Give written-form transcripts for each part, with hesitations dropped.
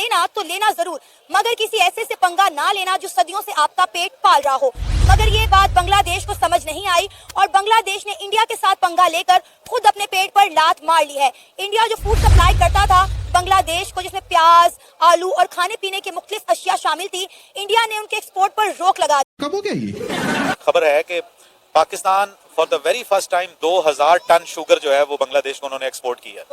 लेना तो लेना जरूर, मगर किसी ऐसे से पंगा ना लेना जो सदियों से आपका पेट पाल रहा हो। मगर ये बात बांग्लादेश को समझ नहीं आई और बांग्लादेश ने इंडिया के साथ पंगा लेकर खुद अपने पेट पर लात मार ली है। इंडिया जो फूड सप्लाई करता था बांग्लादेश को, जिसमें प्याज, आलू और खाने पीने की मुख्तलिफ अशिया शामिल थी, इंडिया ने उनके एक्सपोर्ट पर रोक लगा दी। कब हो गया ये? खबर है कि Pakistan for the very first time 2000 ton sugar जो है वो बांग्लादेश को उन्होंने एक्सपोर्ट की है।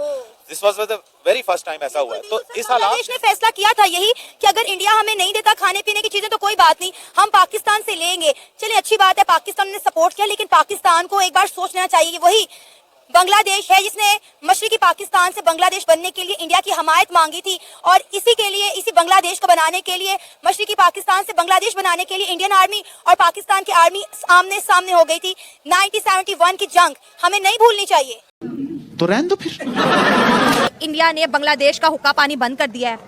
This was the very first time ऐसा हुआ है। तो इस हालात बांग्लादेश ने फैसला किया था यही कि अगर इंडिया हमें नहीं देता खाने पीने की चीजें तो कोई बात नहीं, हम पाकिस्तान से लेंगे। चलिए अच्छी बात है, पाकिस्तान ने सपोर्ट किया, लेकिन पाकिस्तान को एक बार सोचना चाहिए। वही बांग्लादेश है जिसने मशरिकी पाकिस्तान से बांग्लादेश बनने के लिए इंडिया की हमायत मांगी थी और इसी के लिए, इसी बांग्लादेश को बनाने के लिए, मशरिकी पाकिस्तान से बांग्लादेश बनाने के लिए इंडियन आर्मी और पाकिस्तान की आर्मी आमने सामने हो गई थी। 1971 की जंग हमें नहीं भूलनी चाहिए। तो रहने दो फिर। इंडिया ने बांग्लादेश का हुक्का पानी बंद कर दिया है।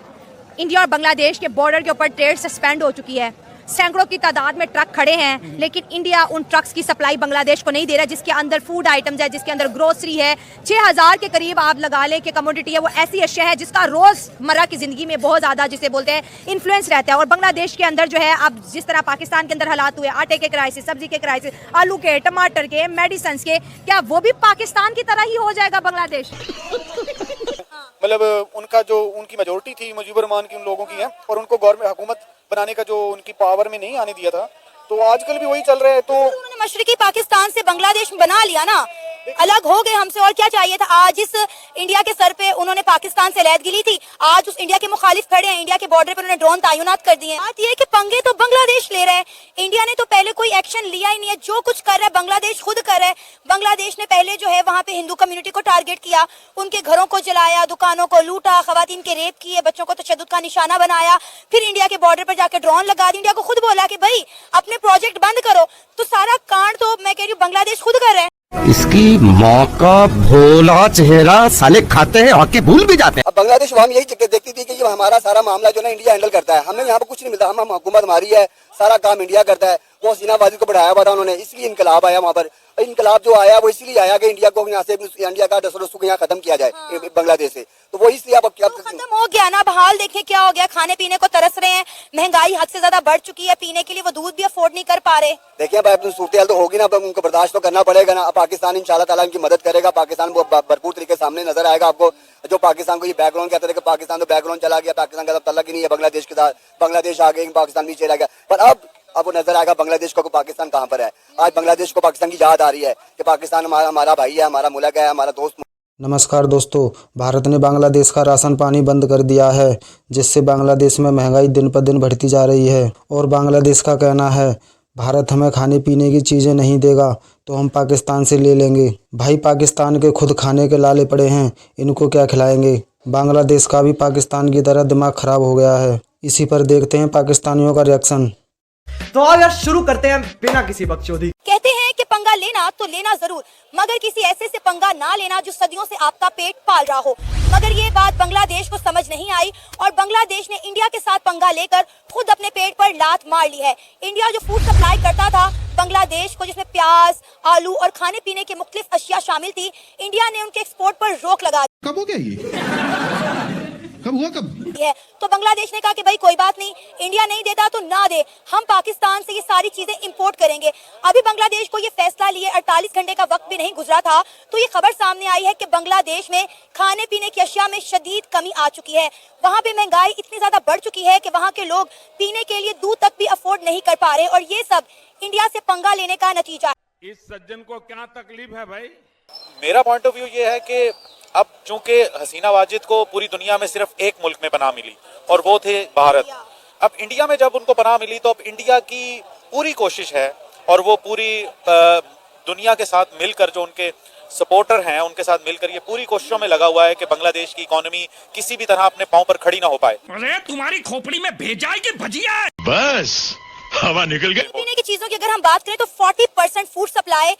इंडिया और बांग्लादेश के बॉर्डर के ऊपर ट्रेड सस्पेंड हो चुकी है। सैकड़ों की तादाद में ट्रक खड़े हैं, लेकिन इंडिया उन ट्रक्स की सप्लाई बांग्लादेश को नहीं दे रहा, जिसके अंदर फूड आइटम्स है, जिसके अंदर ग्रोसरी है। 6000 के करीब आप लगा लें कि कमोडिटी है, वो ऐसी अशिया है जिसका रोजमर्रा की जिंदगी में बहुत ज्यादा, जिसे बोलते हैं, इन्फ्लुएंस रहता है। और बांग्लादेश के अंदर जो है, अब जिस तरह पाकिस्तान के अंदर हालात हुए, आटे के क्राइसिस, सब्जी के क्राइसिस, आलू के, टमाटर के, मेडिसिन के, क्या वो भी पाकिस्तान की तरह ही हो जाएगा बांग्लादेश? मतलब उनका जो उनकी मेजोरिटी थी मुजीबुर रहमान की, उन लोगों की है, और उनको गवर्नमेंट हुकूमत बनाने का जो उनकी पावर में नहीं आने दिया था, तो आजकल भी वही चल रहा है। तो उन्होंने मशरिकी पाकिस्तान से बांग्लादेश बना लिया ना, अलग हो गए हमसे, और क्या चाहिए था। आज इस इंडिया के सर पे उन्होंने पाकिस्तान से लैद गिली थी, आज उस इंडिया के मुखालिफ खड़े हैं। इंडिया के बॉर्डर पर उन्होंने ड्रोन तैनात कर दिए हैं। बात यह है कि पंगे तो बांग्लादेश ले रहा है, इंडिया ने तो पहले कोई एक्शन लिया ही नहीं है। जो कुछ कर रहा है बांग्लादेश खुद कर रहा है। बांग्लादेश ने पहले जो है वहाँ पे हिंदू कम्युनिटी को टारगेट किया, उनके घरों को जलाया, दुकानों को लूटा, खवातीन के रेप किए, बच्चों को तशद्दुद का निशाना बनाया। फिर इंडिया के बॉर्डर पर जाकर ड्रोन लगा दी। इंडिया को खुद बोला कि भाई अपने प्रोजेक्ट बंद करो। तो सारा कांड तो मैं कह रही हूँ बांग्लादेश खुद कर रहा है। इसकी मौका भोला चेहरा साले खाते हैं और के भूल भी जाते हैं। अब बांग्लादेश वहाँ यही देखती थी कि ये हमारा सारा मामला जो ना इंडिया हैंडल करता है, हमें यहाँ पे कुछ नहीं मिलता, हम हुकूमत हमारी है, सारा काम इंडिया करता है। वो हसीनाबादी को बढ़ाया हुआ था उन्होंने, इसलिए इनकलाब आया वहाँ पर। इनकलाब जो आया वो इसलिए आया कि इंडिया को यहाँ से, इंडिया का डसर यहाँ खत्म किया जाए बांग्लादेश से। तो वो इसलिए अब क्या खत्म हो गया ना। अब हाल देखें क्या हो गया, खाने पीने को तरस रहे हैं, महंगाई हद से ज्यादा बढ़ चुकी है, पीने के लिए वो दूध भी अफोर्ड नहीं कर पा रहे। देखिए भाई, अपनी सूरत हाल तो होगी ना, अब उनको बर्दाश्त तो करना पड़ेगा ना। पाकिस्तान इंशाल्लाह ताला इनकी मदद करेगा, पाकिस्तान भरपूर तरीके सामने नजर आएगा आपको। जो पाकिस्तान को ये बैकग्राउंड कहते थे कि पाकिस्तान तो बैकग्राउंड चला गया, पाकिस्तान का तल्ला ही नहीं है बांग्लादेश के साथ, बांग्लादेश आ गए, पाकिस्तान नीचे रह गया। पर अब वो नजर आएगा बांग्लादेश को पाकिस्तान कहाँ पर है। आज बांग्लादेश को पाकिस्तान की याद आ रही है कि पाकिस्तान हमारा भाई है, हमारा मुल्क है, हमारा दोस्त। नमस्कार दोस्तों, भारत ने बांग्लादेश का राशन पानी बंद कर दिया है, जिससे बांग्लादेश में महंगाई दिन पर दिन बढ़ती जा रही है। और बांग्लादेश का कहना है, भारत हमें खाने पीने की चीज़ें नहीं देगा तो हम पाकिस्तान से ले लेंगे। भाई पाकिस्तान के खुद खाने के लाले पड़े हैं, इनको क्या खिलाएंगे। बांग्लादेश का भी पाकिस्तान की तरह दिमाग खराब हो गया है। इसी पर देखते हैं पाकिस्तानियों का रिएक्शन। तो आओ यार शुरू करते हैं बिना किसी बकचोदी। कहते हैं कि पंगा लेना तो लेना जरूर, मगर किसी ऐसे से पंगा ना लेना जो सदियों से आपका पेट पाल रहा हो। मगर ये बात बांग्लादेश को समझ नहीं आई और बांग्लादेश ने इंडिया के साथ पंगा लेकर खुद अपने पेट पर लात मार ली है। इंडिया जो फूड सप्लाई करता था बांग्लादेश को, जिसमें प्याज, आलू और खाने पीने की मुख्तलिफ अशिया शामिल थी, इंडिया ने उनके एक्सपोर्ट पर रोक लगा दी। कब हो गया ये? कब हुआ कब? तो बांग्लादेश ने कहा कि भाई कोई बात नहीं, इंडिया नहीं देता तो ना दे, हम पाकिस्तान से ये सारी चीजें इंपोर्ट करेंगे। अभी बांग्लादेश को ये फैसला लिए 48 घंटे का वक्त भी नहीं गुजरा था तो ये खबर सामने आई है कि बांग्लादेश में खाने पीने की अशिया में शदीद कमी आ चुकी है। वहाँ पे महंगाई इतनी ज्यादा बढ़ चुकी है कि वहाँ के लोग पीने के लिए दूध तक भी अफोर्ड नहीं कर पा रहे, और ये सब इंडिया से पंगा लेने का नतीजा। इस सज्जन को क्या तकलीफ है भाई? मेरा पॉइंट ऑफ व्यू ये है कि अब चूंकि हसीना वाजिद को पूरी दुनिया में सिर्फ एक मुल्क में पनाह मिली और वो थे भारत। अब इंडिया में जब उनको पनाह मिली तो अब इंडिया की पूरी कोशिश है और वो पूरी दुनिया के साथ मिलकर, जो उनके सपोर्टर हैं उनके साथ मिलकर ये पूरी कोशिशों में लगा हुआ है कि बांग्लादेश की इकोनॉमी किसी भी तरह अपने पांव पर खड़ी ना हो पाए। अरे तुम्हारी खोपड़ी में भेजा है कि भजिया है? बस हवा निकल गई। पीने की चीजों की अगर हम बात करें तो 40% फूड सप्लाई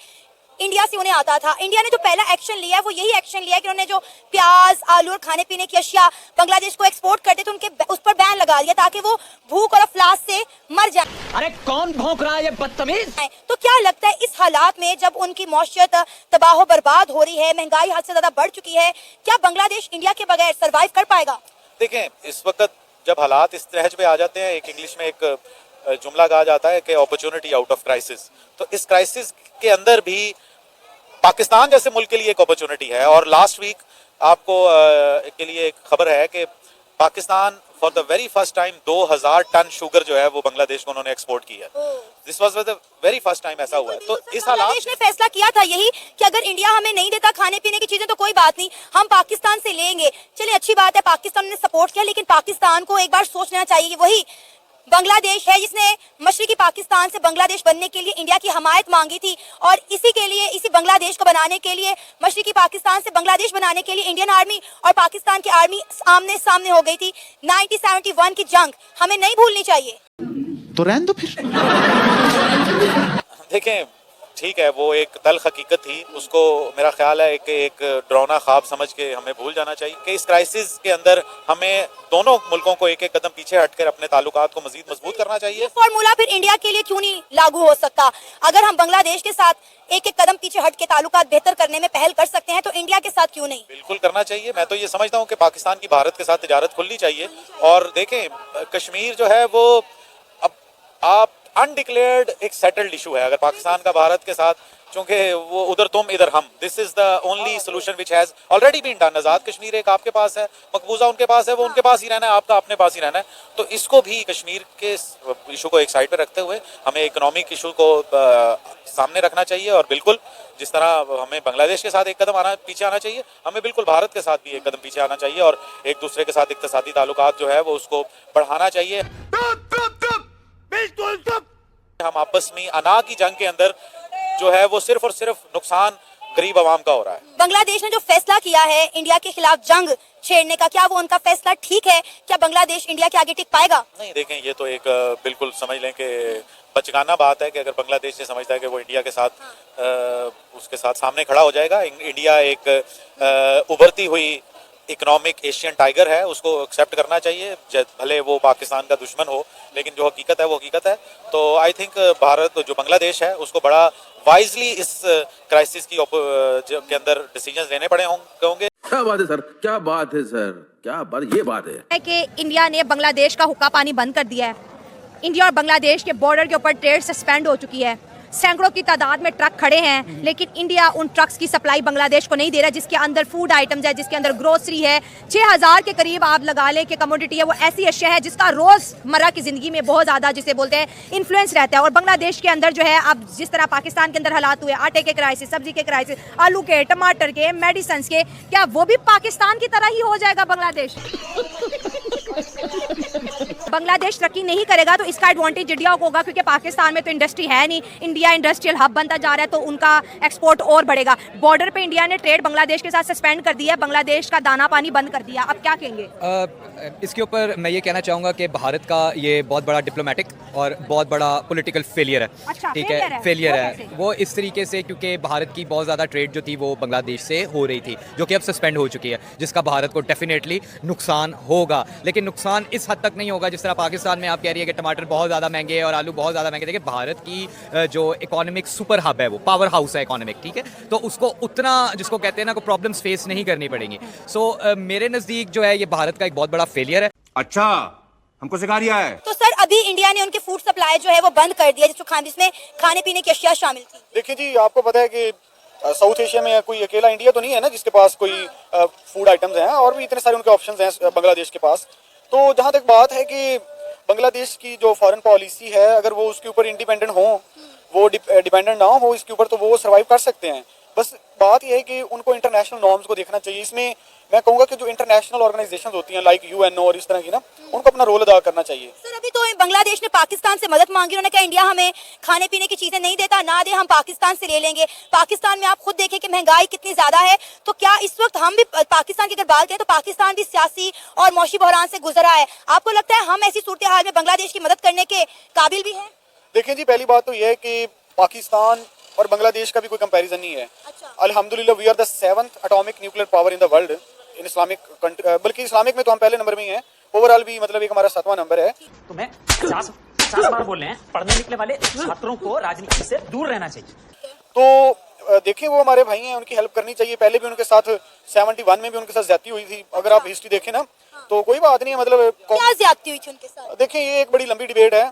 इंडिया से उन्हें आता था। इंडिया ने जो पहला एक्शन लिया है वो यही एक्शन लिया है कि उन्होंने जो प्याज, आलू और खाने पीने की अशिया बांग्लादेश को एक्सपोर्ट करते थे उनके उस पर बैन लगा दिया ताकि वो भूख और अफलास से मर जाए। अरे कौन भौंक रहा है ये बदतमीज? तो क्या लगता है इस हालात में जब उनकी मौशियत तबाह बर्बाद हो रही है, महंगाई हद से ज्यादा बढ़ चुकी है, क्या बांग्लादेश इंडिया के बगैर सर्वाइव कर पाएगा? देखें, इस वक्त जब हालात इस तरह पे आ जाते हैं, एक इंग्लिश में एक जुमला कहा जाता है कि अपॉर्चुनिटी आउट ऑफ क्राइसिस, तो इस क्राइसिस के अंदर भी पाकिस्तान जैसे मुल्क के लिए एक अपॉर्चुनिटी है। और लास्ट वीक आपको के लिए एक खबर है कि Pakistan for the very first time 2000 ton sugar जो है वो बांग्लादेश को उन्होंने एक्सपोर्ट की है। This was the very first time ऐसा हुआ है। तो इस हालात बांग्लादेश ने फैसला किया था यही कि अगर इंडिया हमें नहीं देता खाने पीने की चीजें तो कोई बात नहीं, हम पाकिस्तान से लेंगे। चलिए अच्छी बात है, पाकिस्तान ने सपोर्ट किया, लेकिन पाकिस्तान को एक बार सोच लेना चाहिए कि वही बांग्लादेश है जिसने मशरिकी पाकिस्तान से बांग्लादेश बनने के लिए इंडिया की हमायत मांगी थी, और इसी के लिए, इसी बांग्लादेश को बनाने के लिए, मशरिकी पाकिस्तान से बांग्लादेश बनाने के लिए इंडियन आर्मी और पाकिस्तान की आर्मी आमने सामने हो गई थी। 1971 की जंग हमें नहीं भूलनी चाहिए। तो रहने दो फिर। देखें, ठीक है, वो एक तल्ख हकीकत थी, उसको मेरा ख्याल है कि एक डरावना ख्वाब समझ के हमें भूल जाना चाहिए कि इस क्राइसिस के अंदर हमें दोनों मुल्कों को एक एक कदम पीछे हटकर अपने ताल्लुकात को मजीद मजबूत करना चाहिए। ये फॉर्मूला फिर इंडिया के लिए क्यों नहीं लागू हो सकता? अगर हम बांग्लादेश के साथ एक एक कदम पीछे हट के ताल्लुकात बेहतर करने में पहल कर सकते हैं तो इंडिया के साथ क्यों नहीं? बिल्कुल करना चाहिए। मैं तो ये समझता हूँ कि पाकिस्तान की भारत के साथ तिजारत खुलनी चाहिए। और देखें, कश्मीर जो है वो अब आप अनडिक्लेयर्ड एक सेटल्ड इशू है। अगर पाकिस्तान का भारत के साथ, चूंकि वो उधर तुम इधर हम, this is the only solution which has already been done. Azad Kashmir एक आपके पास है, मकबूजा उनके पास है, वो उनके पास ही रहना है, आपका अपने पास ही रहना है। तो इसको भी कश्मीर के इशू को एक साइड पे रखते हुए हमें इकोनॉमिक इशू को सामने रखना चाहिए। और बिल्कुल जिस तरह हमें बांग्लादेश के साथ एक कदम पीछे आना चाहिए, हमें बिल्कुल भारत के साथ भी एक कदम पीछे आना चाहिए और एक दूसरे के साथ इक्तिसादी ताल्लुकात जो है वो उसको बढ़ाना चाहिए। हम आपस में अना की जंग के अंदर जो है वो सिर्फ और सिर्फ नुकसान गरीब आवाम का हो रहा है। बांग्लादेश ने जो फैसला किया है इंडिया के खिलाफ जंग छेड़ने का, क्या वो उनका फैसला ठीक है? क्या बांग्लादेश इंडिया के आगे टिक पाएगा? नहीं, देखें, ये तो एक बिल्कुल समझ लें कि बचकाना बात है कि अगर बांग्लादेश ये समझता है कि वो इंडिया के साथ उसके साथ सामने खड़ा हो जाएगा। इंडिया एक उभरती हुई इकोनॉमिक एशियन टाइगर है, उसको एक्सेप्ट करना चाहिए, भले वो पाकिस्तान का दुश्मन हो, लेकिन जो हकीकत है वो हकीकत है। तो आई थिंक भारत जो बांग्लादेश है उसको बड़ा वाइजली इस क्राइसिस की के अंदर डिसीजंस लेने पड़े होंगे। क्या बात है सर, क्या बात है सर, क्या बात, ये बात है कि इंडिया ने बांग्लादेश का हुक्का पानी बंद कर दिया है। इंडिया और बांग्लादेश के बॉर्डर के ऊपर ट्रेड सस्पेंड हो चुकी है। सैकड़ों की तादाद में ट्रक खड़े हैं, लेकिन इंडिया उन ट्रक्स की सप्लाई बांग्लादेश को नहीं दे रहा, जिसके अंदर फूड आइटम्स है, जिसके अंदर ग्रोसरी है। 6000 के करीब आप लगा ले कि कमोडिटी है, वो ऐसी अशिया है जिसका रोजमर्रा की जिंदगी में बहुत ज्यादा, जिसे बोलते हैं, इन्फ्लुएंस रहता है। और बांग्लादेश के अंदर जो है, अब जिस तरह पाकिस्तान के अंदर हालात हुए, आटे के क्राइसिस, सब्जी के क्राइसिस, आलू के, टमाटर के, मेडिसिन के, क्या वो भी पाकिस्तान की तरह ही हो जाएगा बांग्लादेश? बांग्लादेश तरक्की नहीं करेगा तो इसका एडवांटेज इंडिया को होगा, क्योंकि पाकिस्तान में तो इंडस्ट्री है नहीं। इंडिया इंडस्ट्रियल हब बनता जा रहा है तो उनका एक्सपोर्ट और बढ़ेगा। बॉर्डर पे इंडिया ने ट्रेड बांग्लादेश के साथ सस्पेंड कर दिया, बांग्लादेश का दाना पानी बंद कर दिया। अब क्या कहेंगे? इसके ऊपर मैं ये कहना चाहूँगा कि भारत का ये बहुत बड़ा डिप्लोमेटिक और बहुत बड़ा पॉलिटिकल फेलियर है। अच्छा, ठीक है, फेलियर है वो इस तरीके से, क्योंकि भारत की बहुत ज़्यादा ट्रेड जो थी वो बांग्लादेश से हो रही थी, जो कि अब सस्पेंड हो चुकी है, जिसका भारत को डेफिनेटली नुकसान होगा। लेकिन नुकसान इस हद तक नहीं होगा जिस तरह पाकिस्तान में आप कह रही है कि टमाटर बहुत ज़्यादा महंगे हैं और आलू बहुत ज़्यादा महंगे। देखिए, भारत की जो इकोनॉमिक सुपर हब है, वो पावर हाउस है इकोनॉमिक, ठीक है, तो उसको उतना, जिसको कहते हैं ना, को प्रॉब्लम्स फेस नहीं करनी पड़ेंगी। सो मेरे नज़दीक जो है ये भारत का एक बहुत बड़ा फेलियर है। अच्छा, हमको सिखा रिया है। तो सर, अभी इंडिया ने उनकी फूड सप्लाई जो है वो बंद कर दिया, जिसमें खाने पीने की अशिया शामिल थी। देखिए जी, आपको पता है कि साउथ एशिया में कोई अकेला इंडिया तो नहीं है ना जिसके पास कोई फूड आइटम्स हैं, और भी इतने सारे उनके ऑप्शंस हैं बांग्लादेश के पास। तो जहाँ तक बात है कि बांग्लादेश की जो फॉरेन पॉलिसी है, अगर वो उसके ऊपर इंडिपेंडेंट हो, वो डिपेंडेंट ना हो इसके ऊपर, तो वो सर्वाइव कर सकते हैं। बस बात यह है कि उनको इंटरनेशनल नॉर्म्स को देखना चाहिए। इसमें मैं कहूँगा कि जो इंटरनेशनल ऑर्गेनाइजेशंस होती हैं लाइक यूएनओ और इस तरह की ना, उनको अपना रोल अदा करना चाहिए। सर, अभी तो बांग्लादेश ने पाकिस्तान से मदद मांगी, उन्होंने कहा इंडिया हमें खाने पीने की चीजें नहीं देता, ना दे, हम पाकिस्तान से ले लेंगे। पाकिस्तान में आप खुद देखें कि महंगाई कितनी ज्यादा है, तो क्या इस वक्त हम भी पाकिस्तान की अगर बात करें तो पाकिस्तान भी सियासी और मौशी बहरान से गुजरा है। आपको लगता है हम ऐसी सूरत हाल में बांग्लादेश की मदद करने के काबिल भी हैं? देखिए जी, पहली बात तो यह है कि पाकिस्तान और बांग्लादेश का भी कोई कंपैरिजन नहीं है। अच्छा। अल्हम्दुलिल्लाह we are the 7th atomic nuclear power in the world in Islamic country, बल्कि इस्लामिक में तो हम पहले नंबर में ही हैं। ओवरऑल भी मतलब एक हमारा 7वां नंबर है। तो मैं 50 बार बोल रहे हैं, पढ़ने निकले वाले छात्रों को राजनीति से दूर रहना चाहिए। तो देखिए, वो हमारे भाई हैं, उनकी हेल्प करनी चाहिए। पहले भी उनके साथ 71 में भी उनके साथ ज्यादती हुई थी, अगर आप हिस्ट्री देखें ना। तो कोई बात नहीं है, मतलब क्या ज्यादती हुई थी उनके साथ? देखिए ये एक बड़ी लंबी डिबेट है।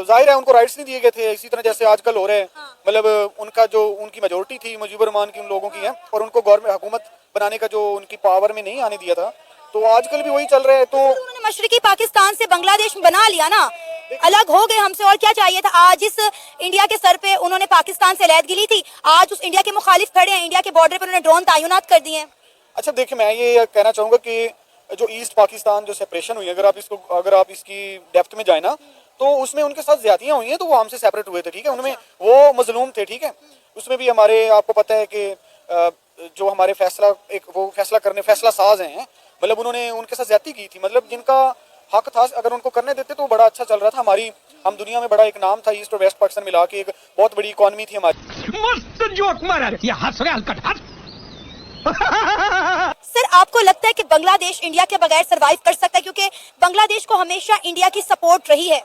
जाहिर है उनको राइट्स नहीं दिए गए थे, इसी तरह जैसे आजकल हो रहे हैं। मतलब उनका जो उनकी मेजोरिटी थी मुजीबुर रहमान की, उन लोगों की है, और उनको गवर्नमेंट हुकूमत बनाने का जो उनकी पावर में नहीं आने दिया था, तो आजकल भी वही चल रहा है। तो उन्होंने मशरकी पाकिस्तान से बांग्लादेश में बना लिया ना, अलग हो गए हमसे, और क्या चाहिए था? आज इस इंडिया के सर पे उन्होंने पाकिस्तान से अलहदगी ली थी, आज उस इंडिया के मुखालिफ खड़े हैं, इंडिया के बॉर्डर पे उन्होंने ड्रोन तैनात कर दिए हैं। अच्छा देखिए, मैं ये कहना चाहूंगा कि जो ईस्ट पाकिस्तान जो सेपरेशन हुई, अगर आप इसकी डेप्थ में जाए ना, तो उसमें उनके साथ ज्यादतियां हुई हैं, तो वो हमसे सेपरेट हुए थे, ठीक है, उनमें वो मजलूम थे, ठीक है। उसमें भी हमारे, आपको पता है कि जो हमारे फैसला साज हैं, मतलब उन्होंने उनके साथ ज्यादती की थी, मतलब जिनका हक था अगर उनको करने देते तो बड़ा अच्छा चल रहा था। हम दुनिया में बड़ा एक नाम था, ईस्ट और वेस्ट पाकिस्तान मिला के एक बहुत बड़ी इकॉनमी थी हमारी। मस्त जोक मारा, ये हंस रहे हलकट हंस। सर आपको लगता है कि बांग्लादेश इंडिया के बगैर सरवाइव कर सकता है, क्योंकि बांग्लादेश को हमेशा इंडिया की सपोर्ट रही है?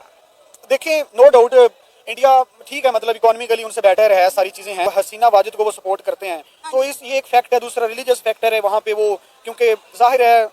देखिए नो डाउट इंडिया ठीक है, मतलब इकोनॉमिकली उनसे बेटर है, सारी चीजें हैं, हसीना वाजिद को वो सपोर्ट करते हैं, तो ये एक फैक्ट है। दूसरा रिलीजियस फैक्टर है वहाँ पे वो, क्योंकि जाहिर है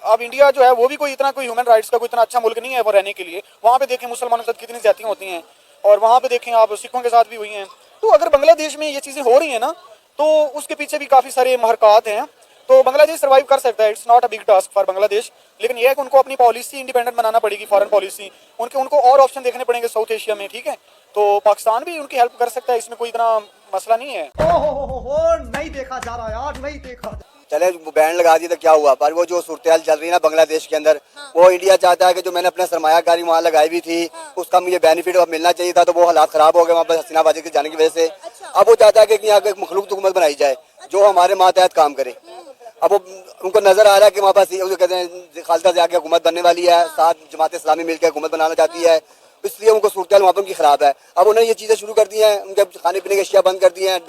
अब इंडिया जो है वो भी कोई ह्यूमन राइट्स का कोई इतना अच्छा मुल्क नहीं है वो रहने के लिए। वहाँ पे देखें मुसलमानों के साथ कितनी ज्यादतियां होती हैं, और वहाँ पे देखें आप सिखों के साथ भी हुई हैं। तो अगर बांग्लादेश में ये चीजें हो रही हैं ना, तो उसके पीछे भी काफी सारे महरकात हैं, तो बांग्लादेश सर्वाइव कर सकता है। It's not a big task for Bangladesh, लेकिन यह है कि उनको अपनी पॉलिसी इंडिपेंडेंट बनाना पड़ेगी, फॉरेन पॉलिसी उनको और ऑप्शन देखने पड़ेंगे साउथ एशिया में, ठीक है। तो पाकिस्तान भी उनकी हेल्प कर सकता है, इसमें कोई इतना मसला नहीं है। नहीं देखा जा रहा यार, नहीं देखा। चले बैन लगा दी तो क्या हुआ, पर वो जो सूरत चल रही है ना बांग्लादेश के अंदर, वो इंडिया चाहता है कि जो मैंने अपना सरमायाकारी वहाँ लगाई हुई थी उसका मुझे बेनिफिट अब मिलना चाहिए था, तो वो हालात खराब हो गए वहाँ पर हसीना वाजिद के जाने की वजह से। अब वो चाहता है कि यहाँ एक मखलूक हुकूमत बनाई जाए जो हमारे मातहत काम करे। अब वो उनको नजर आ रहा है कि वहाँ पर कहते हैं खालिदा जिया की हुकूमत बनने वाली है, साथ जमात इस्लामी मिलकर हुकूमत बनाना चाहती है, इसलिए उनको सूरत वहाँ पर उनकी खराब है। अब उन्होंने ये चीजें शुरू कर दी हैं, उनके खाने पीने की अशिया बंद कर दी हैं,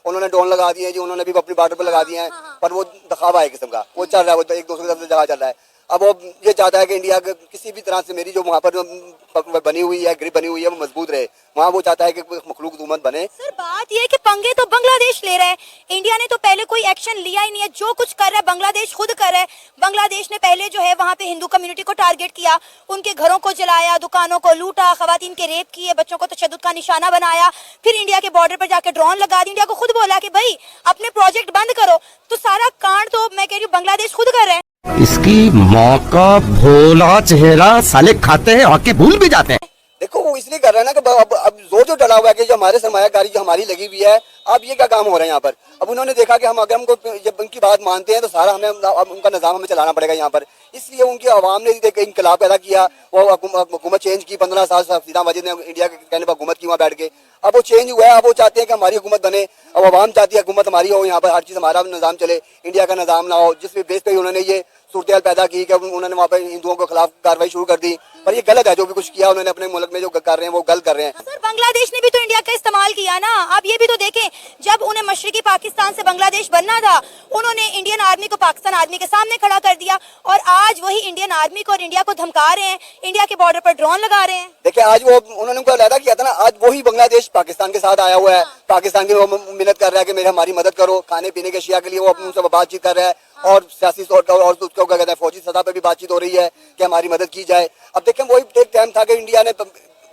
उन्होंने ड्रोन लगा दिए जी, उन्होंने भी अपनी बॉर्डर पर लगा दिए हैं, पर वो दिखावा है किस्म का, वो चल रहा है, वो एक दूसरे की तरफ जगह चल रहा है। अब वो ये चाहता है कि इंडिया किसी भी तरह से मेरी जो वहाँ पर बनी हुई है, ग्रिप बनी हुई है, वो मजबूत रहे। वहाँ वो चाहता है कि मखलूक हुकूमत बने। सर बात ये है कि पंगे तो बांग्लादेश ले रहा है, इंडिया ने तो पहले कोई एक्शन लिया ही नहीं है, जो कुछ कर रहा है बांग्लादेश खुद कर रहा है। बांग्लादेश ने पहले जो है वहाँ पे हिंदू कम्युनिटी को टारगेट किया, उनके घरों को जलाया, दुकानों को लूटा, खवातीन के रेप किए, बच्चों को तशद्दुद का निशाना बनाया, फिर इंडिया के बॉर्डर पर जाकर ड्रोन लगा दी। इंडिया को खुद बोला कि भाई अपने प्रोजेक्ट बंद करो, तो सारा कांड तो मैं कह रही हूँ बांग्लादेश खुद कर रहा है। इसकी मौका भोला चेहरा साले खाते हैं और के भूल भी जाते हैं। देखो वो इसलिए कर रहा है ना कि अब जोर जो डला हुआ है कि जो हमारे सरमायाकारी जो हमारी लगी हुई है, अब ये क्या काम हो रहा है यहाँ पर। अब उन्होंने देखा कि हम अगर हमको जब उनकी बात मानते हैं तो सारा हमें अब उनका निजाम हमें चलाना पड़ेगा यहाँ पर, इसलिए उनकी आवाम ने इंकलाब पैदा किया, वो हुकूमत चेंज की। 15 साल हसीना वाजिद ने इंडिया के कहने पर हुकूमत की वहाँ बैठ के, अब वो चेंज हुआ है, अब वो चाहते हैं कि हमारी हुकूमत बने, अब आवाम चाहती है हुकूमत हमारी हो, यहाँ पर हर चीज़ हमारा निजाम चले, इंडिया का निजाम ना हो, जिस बेस पे उन्होंने ये सूरत पैदा की कि उन्होंने वहाँ पर हिंदुओं के खिलाफ कार्रवाई शुरू कर दी। पर ये गलत है, जो भी कुछ किया उन्होंने अपने मुल्क में जो कर रहे हैं वो गलत कर रहे हैं। सर बांग्लादेश ने भी तो इंडिया का इस्तेमाल किया ना, आप ये भी तो देखें, जब उन्हें मशरकी पाकिस्तान से बांग्लादेश बनना था, उन्होंने इंडियन आर्मी को पाकिस्तान आर्मी के सामने खड़ा कर दिया, और आज वही इंडियन आर्मी को और इंडिया को धमका रहे हैं, इंडिया के बॉर्डर पर ड्रोन लगा रहे हैं। देखिए आज वो उन्होंने उनको अलहदा किया था ना, आज वही बांग्लादेश पाकिस्तान के साथ आया हुआ है, पाकिस्तान की वो मिन्नत कर रहा है कि मेरे हमारी मदद करो, खाने पीने के अशिया के लिए वो अपने उनसे बातचीत कर रहा है, और सियासी तौर पर और उसको क्या कहते हैं फौजी सतह पर भी बातचीत हो रही है कि हमारी मदद की जाए। अब देखें वही एक टाइम था कि इंडिया ने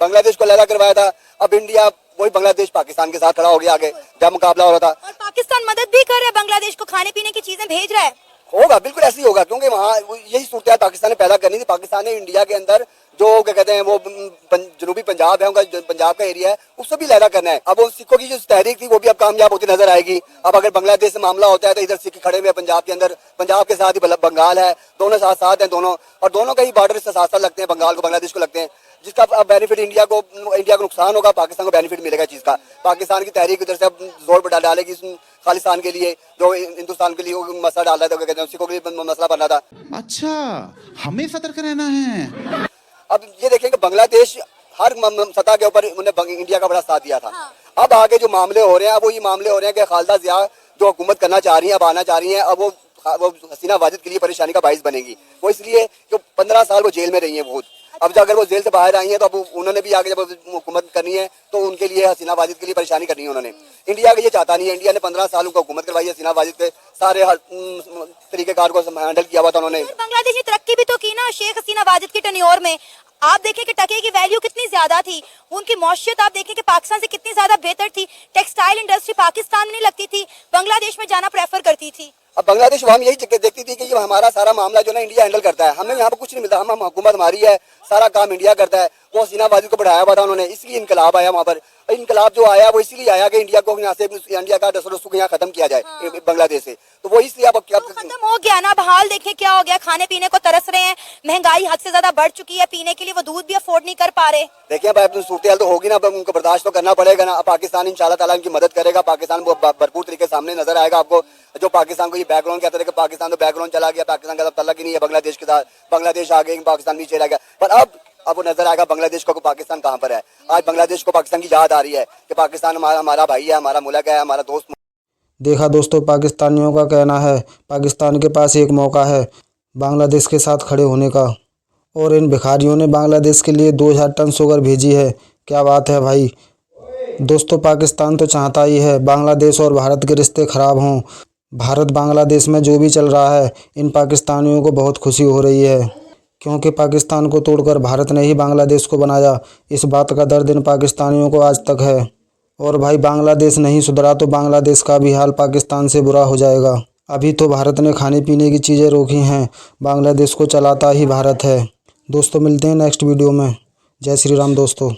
बांग्लादेश को अलहदा करवाया था, अब इंडिया वही बांग्लादेश पाकिस्तान के साथ खड़ा हो गया आगे जब मुकाबला हो रहा था। और पाकिस्तान मदद भी कर रहा है, बांग्लादेश को खाने पीने की चीजें भेज रहा है। होगा, बिल्कुल ऐसे ही होगा, क्योंकि वहाँ यही सूरत पाकिस्तान ने पैदा करनी थी। पाकिस्तान ने इंडिया के अंदर जो क्या कहते हैं वो जनूबी पंजाब है, उनका पंजाब का एरिया है, उसको भी लहदा करना है। अब वो सिखों की जो तहरीक थी वो भी अब कामयाब होती नजर आएगी। अब अगर बांग्लादेश से मामला होता है तो इधर सिख खड़े हुए पंजाब के अंदर, पंजाब के साथ ही बंगाल है, दोनों साथ साथ हैं दोनों, और दोनों का ही बॉर्डर से साथ साथ लगते हैं, बंगाल को बांग्लादेश को लगते हैं, जिसका अब बेनिफिट इंडिया को नुकसान होगा, पाकिस्तान को बेनिफिट मिलेगा चीज का। पाकिस्तान की तहरीक इधर से अब जोर डालेगी खालिस्तान के लिए, जो हिंदुस्तान के लिए मसला डाल रहा था, कहते हैं सिखों के लिए मसला बन रहा था। अच्छा हमें सतर्क रहना है। अब ये देखिए कि बांग्लादेश हर सतह के ऊपर उन्होंने इंडिया का बड़ा साथ दिया था। अब आगे जो मामले हो रहे हैं, वो ये मामले हो रहे हैं कि खालिदा जिया जो हुकूमत करना चाह रही है, अब आना चाह रही है, अब वो हसीना वाजिद के लिए परेशानी का बाइस बनेगी। वो इसलिए जो 15 साल वो जेल में रही है बहुत, अब जब अगर वो जेल से बाहर आई हैं तो अब उन्होंने भी आगे जब हुकूमत करनी है तो उनके लिए हसीना वाजिद के लिए परेशानी करनी है उन्होंने। इंडिया का ये चाहता नहीं है, इंडिया ने 15 साल उनको हुकूमत करवाई है, हसीना वाजिद के सारे तरीकेकार को हैंडल किया हुआ था उन्होंने। बांग्लादेश ने तरक्की भी तो की ना शेख हसीना वाजिद के टेन्योर में। आप देखें कि टके की वैल्यू कितनी ज्यादा थी, उनकी मौशियत आप देखें कि पाकिस्तान से कितनी ज्यादा बेहतर थी। टेक्सटाइल इंडस्ट्री पाकिस्तान में नहीं लगती थी, बांग्लादेश में जाना प्रेफर करती थी। अब बांग्लादेश हम यही देखती थी कि ये हमारा सारा मामला जो ना इंडिया हैंडल करता है, हमें यहाँ पर कुछ नहीं मिलता, हम हुकूमत हमारी है, सारा काम इंडिया करता है। वो हसीना वाजिद को बढ़ाया हुआ था उन्होंने, इसलिए इनकलाब आया वहाँ पर। इनकलाब जो आया वो इसलिए आया कि इंडिया को यहाँ से इंडिया का दस्तरसू को यहाँ खत्म किया जाए बांग्लादेश से, तो वो इसलिए अब क्या खत्म हो गया ना। अब हाल देखें क्या हो गया, खाने पीने को तरस रहे हैं, महंगाई हद से ज्यादा बढ़ चुकी है, पीने के लिए वो दूध भी अफोर्ड नहीं कर पा रहे। देखिए भाई सूरत हाल तो होगी ना, उनको बर्दाश्त तो करना पड़ेगा ना। पाकिस्तान इंशाल्लाह ताला इनकी मदद करेगा, पाकिस्तान भरपूर तरीके सामने नजर आएगा आपको। जो पाकिस्तान को ये बैकग्राउंड कहते थे कि पाकिस्तान तो बैकग्राउंड चला गया, पाकिस्तान का तल्लक ही नहीं है बांग्लादेश के साथ, बांग्लादेश आ गए पाकिस्तान नीचे रह गया, पर अब वो नजर आएगा बांग्लादेश को पाकिस्तान कहाँ पर है। आज बांग्लादेश को पाकिस्तान की याद आ रही है कि पाकिस्तान हमारा भाई है, हमारा मुल्क है, हमारा दोस्त। देखा दोस्तों, पाकिस्तानियों का कहना है पाकिस्तान के पास एक मौका है बांग्लादेश के साथ खड़े होने का, और इन भिखारियों ने बांग्लादेश के लिए 2000 टन शुगर भेजी है। क्या बात है भाई। दोस्तों, पाकिस्तान तो चाहता ही है बांग्लादेश और भारत के रिश्ते ख़राब हों। भारत बांग्लादेश में जो भी चल रहा है, इन पाकिस्तानियों को बहुत खुशी हो रही है, क्योंकि पाकिस्तान को तोड़कर भारत ने ही बांग्लादेश को बनाया। इस बात का दर्द इन पाकिस्तानियों को आज तक है। और भाई दोस्तों नहीं सुधरा तो बांग्लादेश का भी हाल पाकिस्तान से बुरा हो जाएगा। अभी तो भारत ने खाने पीने की चीज़ें रोकी हैं, बांग्लादेश को चलाता ही भारत है। दोस्तों मिलते हैं नेक्स्ट वीडियो में। जय श्री राम दोस्तों।